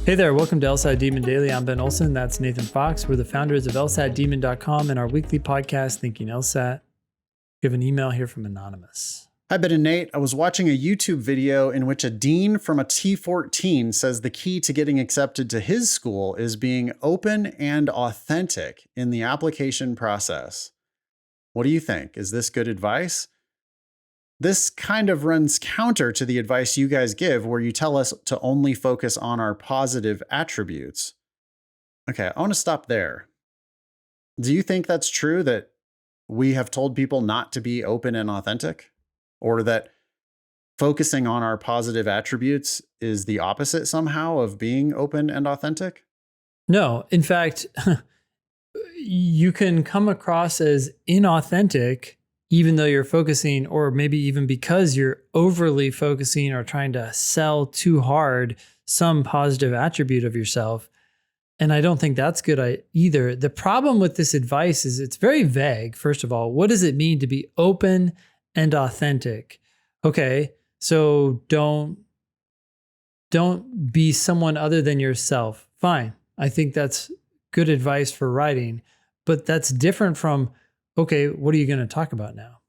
Hey there, welcome to LSAT Demon Daily. I'm Ben Olson. That's Nathan Fox. We're the founders of LSATdemon.com and our weekly podcast, Thinking LSAT. We have an email here from Anonymous. Hi, Ben and Nate. I was watching a YouTube video in which a dean from a T14 says the key to getting accepted to his school is being open and authentic in the application process. What do you think? Is this good advice? This kind of runs counter to the advice you guys give, where you tell us to only focus on our positive attributes. Okay, I want to stop there. Do you think that's true, that we have told people not to be open and authentic? Or that focusing on our positive attributes is the opposite somehow of being open and authentic? No, in fact, you can come across as inauthentic even though you're focusing, or maybe even because you're overly focusing or trying to sell too hard some positive attribute of yourself. And I don't think that's good either. The problem with this advice is it's very vague. First of all, what does it mean to be open and authentic? Okay, so don't be someone other than yourself. Fine. I think that's good advice for writing, but that's different from, okay, what are you going to talk about now?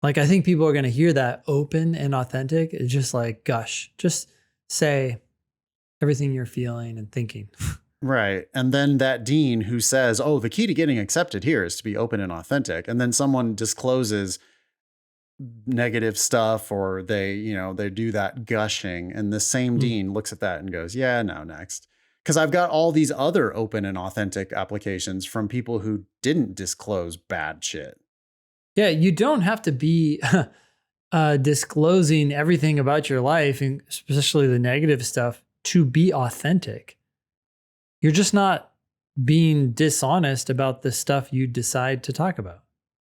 Like, I think people are going to hear that open and authentic. It's just like, gosh, just say everything you're feeling and thinking. Right. And then that dean who says, oh, the key to getting accepted here is to be open and authentic. And then someone discloses negative stuff, or they do that gushing. And the same dean looks at that and goes, yeah, no, next. Because I've got all these other open and authentic applications from people who didn't disclose bad shit. Yeah, you don't have to be disclosing everything about your life, and especially the negative stuff, to be authentic. You're just not being dishonest about the stuff you decide to talk about.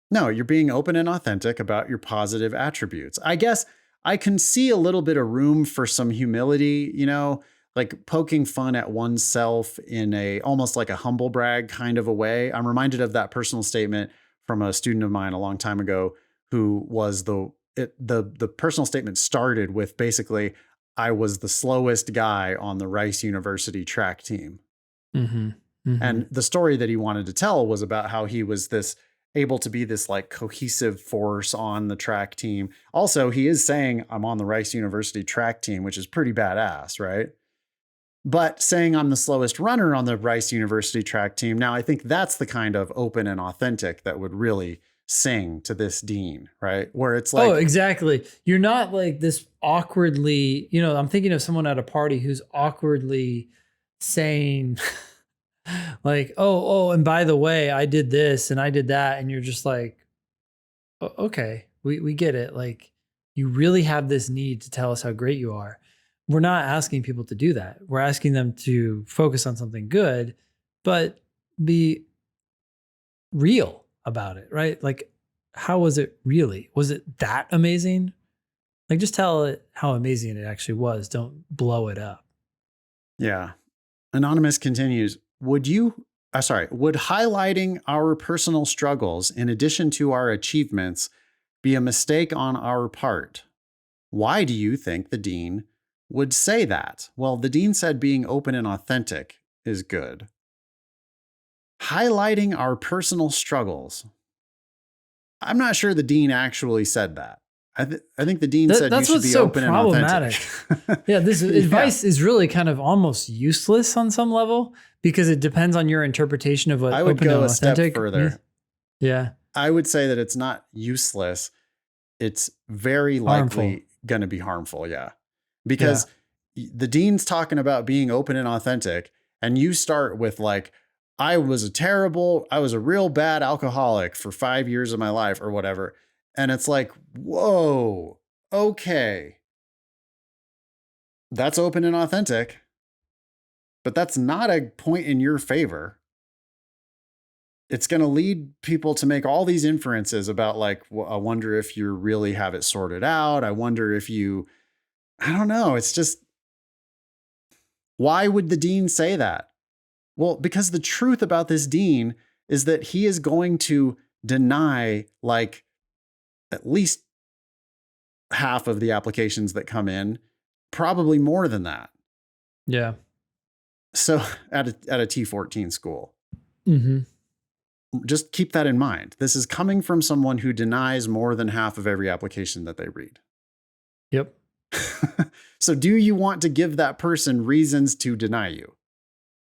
No, you're being open and authentic about your positive attributes. I guess I can see a little bit of room for some humility, like poking fun at oneself in almost like a humble brag kind of a way. I'm reminded of that personal statement from a student of mine a long time ago, who was the personal statement started with basically, I was the slowest guy on the Rice University track team. Mm-hmm. Mm-hmm. And the story that he wanted to tell was about how he was able to be this like cohesive force on the track team. Also, he is saying, I'm on the Rice University track team, which is pretty badass, right? But saying I'm the slowest runner on the Rice University track team, now I think that's the kind of open and authentic that would really sing to this dean, right? Where it's like, oh, exactly. You're not like this awkwardly, I'm thinking of someone at a party who's awkwardly saying like, oh, and by the way, I did this and I did that. And you're just like, okay, we get it. Like, you really have this need to tell us how great you are. We're not asking people to do that. We're asking them to focus on something good, but be real about it, right? Like, how was it really? Was it that amazing? Like, just tell it how amazing it actually was. Don't blow it up. Yeah. Anonymous continues, would highlighting our personal struggles in addition to our achievements be a mistake on our part? Why do you think the dean would say that? Well, the dean said being open and authentic is good. Highlighting our personal struggles. I'm not sure the dean actually said that. I think the dean said you should be open and authentic. Yeah, this advice is really kind of almost useless on some level, because it depends on your interpretation of what I would open go and a step authentic further. Yeah. I would say that it's not useless. It's very likely going to be harmful. Yeah. Because the dean's talking about being open and authentic, and you start with like, I was a real bad alcoholic for 5 years of my life or whatever. And it's like, whoa, okay. That's open and authentic, but that's not a point in your favor. It's going to lead people to make all these inferences about like, I wonder if you really have it sorted out. I wonder if I don't know. It's just, why would the dean say that? Well, because the truth about this dean is that he is going to deny like at least half of the applications that come in, probably more than that. Yeah. So at a T14 school, Mm-hmm. just keep that in mind. This is coming from someone who denies more than half of every application that they read. Yep. So do you want to give that person reasons to deny you?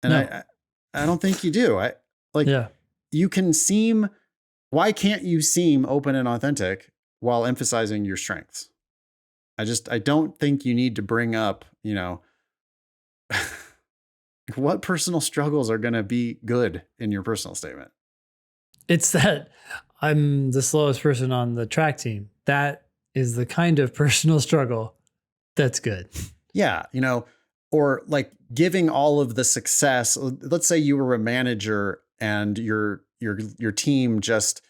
And No. I don't think you do. Yeah. You can why can't you seem open and authentic while emphasizing your strengths? I don't think you need to bring up, what personal struggles are going to be good in your personal statement. It's that I'm the slowest person on the track team. That is the kind of personal struggle that's good. Yeah. Or like giving all of the success. Let's say you were a manager and your team just,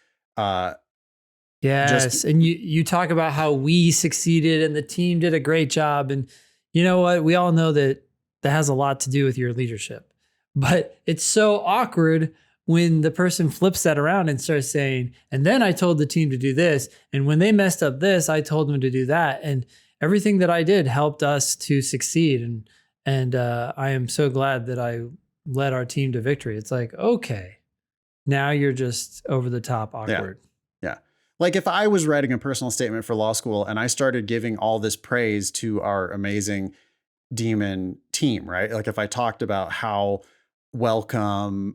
Yes. And you talk about how we succeeded and the team did a great job. And you know what? We all know that has a lot to do with your leadership. But it's so awkward when the person flips that around and starts saying, and then I told the team to do this. And when they messed up this, I told them to do that. And everything that I did helped us to succeed. And I am so glad that I led our team to victory. It's like, okay, now you're just over the top awkward. Yeah. Like if I was writing a personal statement for law school and I started giving all this praise to our amazing demon team, right? Like if I talked about how welcoming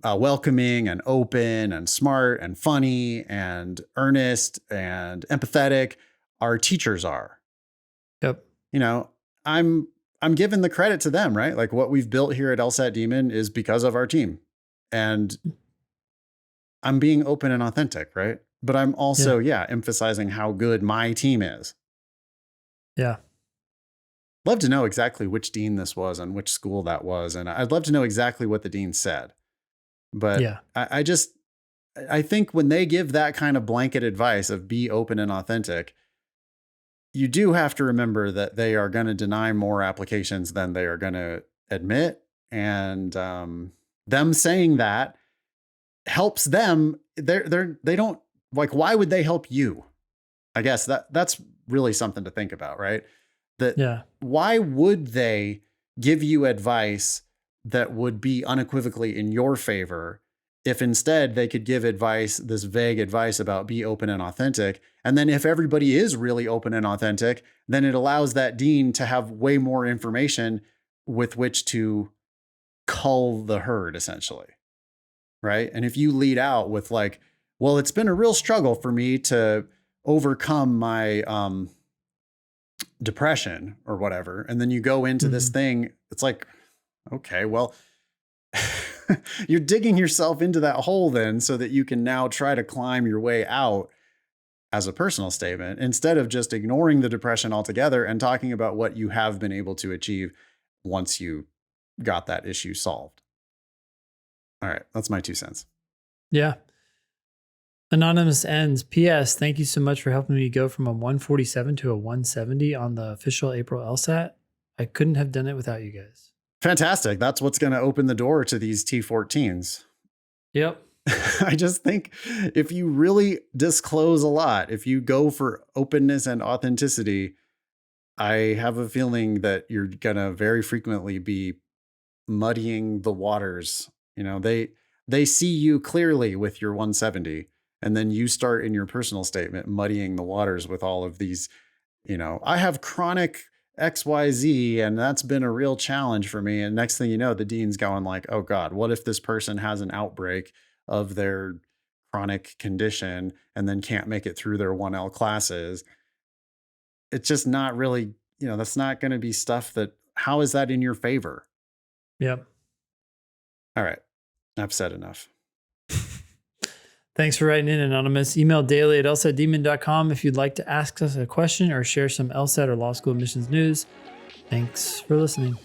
and open and smart and funny and earnest and empathetic our teachers are. Yep. I'm giving the credit to them, right? Like what we've built here at LSAT Demon is because of our team. And I'm being open and authentic, right? But I'm also, emphasizing how good my team is. Yeah. Love to know exactly which dean this was and which school that was. And I'd love to know exactly what the dean said. But yeah. I think when they give that kind of blanket advice of be open and authentic, you do have to remember that they are going to deny more applications than they are going to admit. And them saying that helps them. They don't like, why would they help you? I guess that's really something to think about, right? Why would they give you advice that would be unequivocally in your favor if instead they could give advice, this vague advice about be open and authentic? And then if everybody is really open and authentic, then it allows that dean to have way more information with which to cull the herd, essentially. Right. And if you lead out with like, well, it's been a real struggle for me to overcome my depression or whatever, and then you go into this thing, it's like, okay, well, you're digging yourself into that hole then so that you can now try to climb your way out as a personal statement instead of just ignoring the depression altogether and talking about what you have been able to achieve once you got that issue solved. All right, that's my 2 cents. Yeah. Anonymous ends. P.S. Thank you so much for helping me go from a 147 to a 170 on the official April LSAT. I couldn't have done it without you guys. Fantastic. That's what's going to open the door to these T14s. Yep. I just think if you really disclose a lot, if you go for openness and authenticity, I have a feeling that you're going to very frequently be muddying the waters. They see you clearly with your 170. And then you start in your personal statement muddying the waters with all of these, I have chronic XYZ and that's been a real challenge for me. And next thing you know, the dean's going like, oh God, what if this person has an outbreak of their chronic condition and then can't make it through their 1L classes? It's just not really, that's not going to be stuff how is that in your favor? Yep. All right. I've said enough. Thanks for writing in, Anonymous. Email daily@lsatdemon.com if you'd like to ask us a question or share some LSAT or law school admissions news. Thanks for listening.